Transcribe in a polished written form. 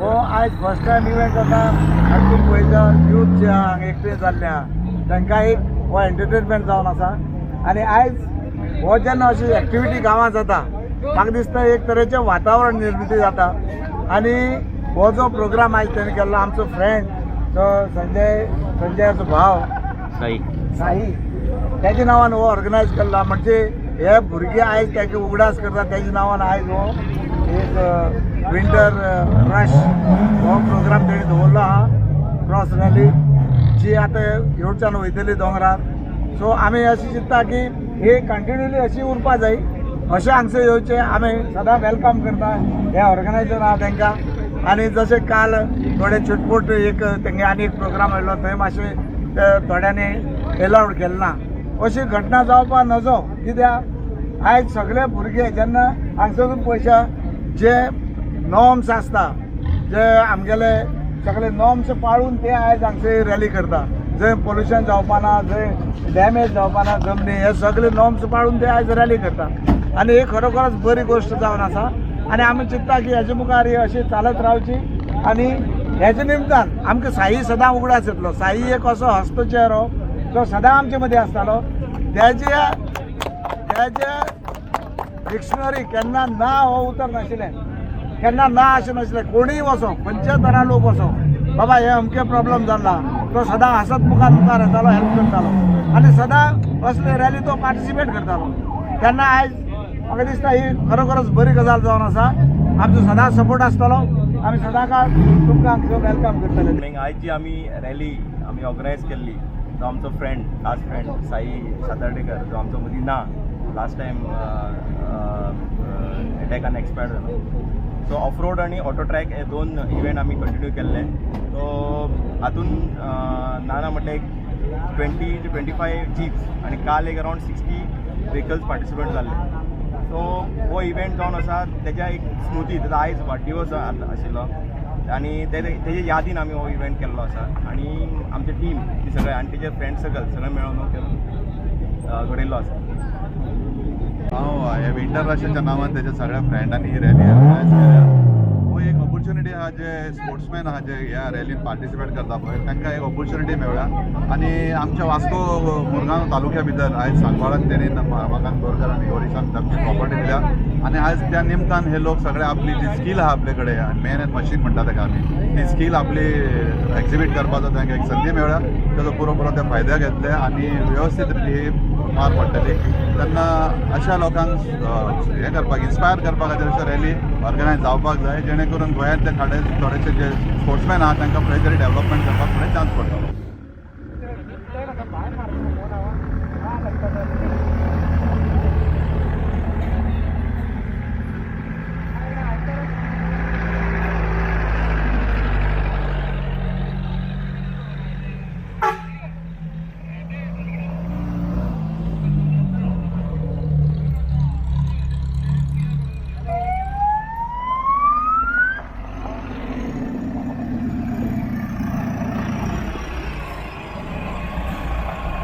हो आज first time event जाता हातून पळयता यूथ जे हांगा एकठांय जाल्ल्या तांकां एक हो एंटरटेनमेंट जावन आसा आनी आयज हो जेन्ना अशी एक्टिविटी गांवांत जाता म्हाका दिसता एक तरेचें वातावरण निर्मिती जाता आनी हो जो प्रोग्राम आयज तेणें केल्लो आमचो फ्रेंड जो संजयाचो भाव साई त्याच्या नांवान हो ऑर्गनायज केल्ला म्हणजे हे भुरगे आयज ताका उगडास करता त्याच्या नांवान आयज हो एक विंटर रश हो प्रोग्राम तेणी दवरलो आहा क्रॉस रॅली जी आतां येवच्यान वयतली दोंगरार सो आमी अशें चिंतता की ही कंटिन्युअली अशी उरपा जाय अशें हांगसर येवचें आमी सदां वेलकम करता हे ऑर्गनायझर आहा तांकां आनी जशें काल थोडे छोटमोट एक तेंगे आनी एक प्रोग्राम आयलो थंय मातशें थोड्यांनी एलावड केलें ना अशी घटना जावपा नजो कित्याक आयज सगळे भुरगे जेन्ना हांगसरून पयशा जे नॉर्म्स आसता जे आमगेले सगळे नॉर्म्स पाळून ते आयज हांगसर रॅली करता जंय पोल्युशन जावपा ना जंय डॅमेज जावपा ना जमनी हे सगळे नॉर्म्स पाळून ते आयज रॅली करता आनी ही खरोखरच बरी गोश्ट जावन आसा आनी आमी चिंतता की हेजे मुखार ही अशी चालत रावची आनी हेजे निमतान आमकां साई सदां उगडास येतलो साई एक असो हस्तचेहरो जो सदां आमचे मदीं आसतालो त्याचे डिक्शनरी केन्ना ना हो उतर नाशिल्लें केन्ना ना अशें नाशिल्लें कोणीय वचो खंयचे तरा लोक वचो बाबा हे अमके प्रॉब्लेम जाल्ला तो सदां हसत मुखार येतालो हेल्प करतालो आनी सदां असले रॅली तो पार्टिसिपेट करतालो तेन्ना आयज म्हाका दिसता ही खरोखरच बरी गजाल जावन आसा आमचो सदां सपोर्ट आसतलो आमी सदां काळ तुमकां हांगसर वेलकम करतले आयज जी आमी रॅली आमी ऑर्गनायज केल्ली तो आमचो फ्रेंड खास फ्रेंड साई सातर्डेकर जो आमचो मदीं ना लास्ट टायम एटॅकान एक्सपायर जालो सो ऑफ रोड आनी ऑटो ट्रॅक हे दोन इव्हेंट आमी कंटिन्यू केल्ले सो हातून नाना म्हटल्यार एक 20 to 25 जीप्स आनी काल एक अरावंड 60 व्हेकल्स पार्टिसिपेट जाल्ले सो हो इव्हेंट जावन आसा तेज्या एक स्मृती तेजो आयज वाडदिवस आशिल्लो आनी तेजे यादीन आमी हो इव्हेंट केल्लो आसा आनी आमचे टीम ती सगळे आनी तेजे फ्रेंड सगळे मेळून हो घडयल्लो आसा हांव ह्या विंटर रशाच्या नांवान तेज्या सगळ्या फ्रेंडांनी ही रॅली ऑर्गनायज केल्या हो एक ऑपॉर्च्युनिटी आहा जे स्पोर्ट्समॅन आहा जे ह्या रॅलीन पार्टिसिपेट करता पळय तांकां एक ऑपॉर्च्युनिटी मेळ्ळा आनी आमच्या वास्को मुरगांव तालुक्या भितर आयज सांगवाळान तेणी रमाकांत बोरकर आनी ओरिशान तांची प्रॉपर्टी दिल्या आनी आयज त्या निमतान हे लोक सगळे आपली जी स्कील आहा आपले कडेन आनी मेन एंड मशीन म्हणटा ताका आमी ती स्कील आपली एक्झिबीट करपाचो तांकां एक संदी मेळ्ळ्या तेजो पुरो ते फायदो घेतले आनी वेवस्थीत ही पार पडटली तेन्ना अशा लोकांक हें करपाक इन्स्पायर करपा खातीर अशो रॅली ऑर्गनायज जावपाक जाय जेणे करून गोंयांतले थोडेशे जे स्पोर्ट्समॅन आहा तांकां खंय तरी डेव्हलपमेंट करपाक फुडें चान्स पडटलो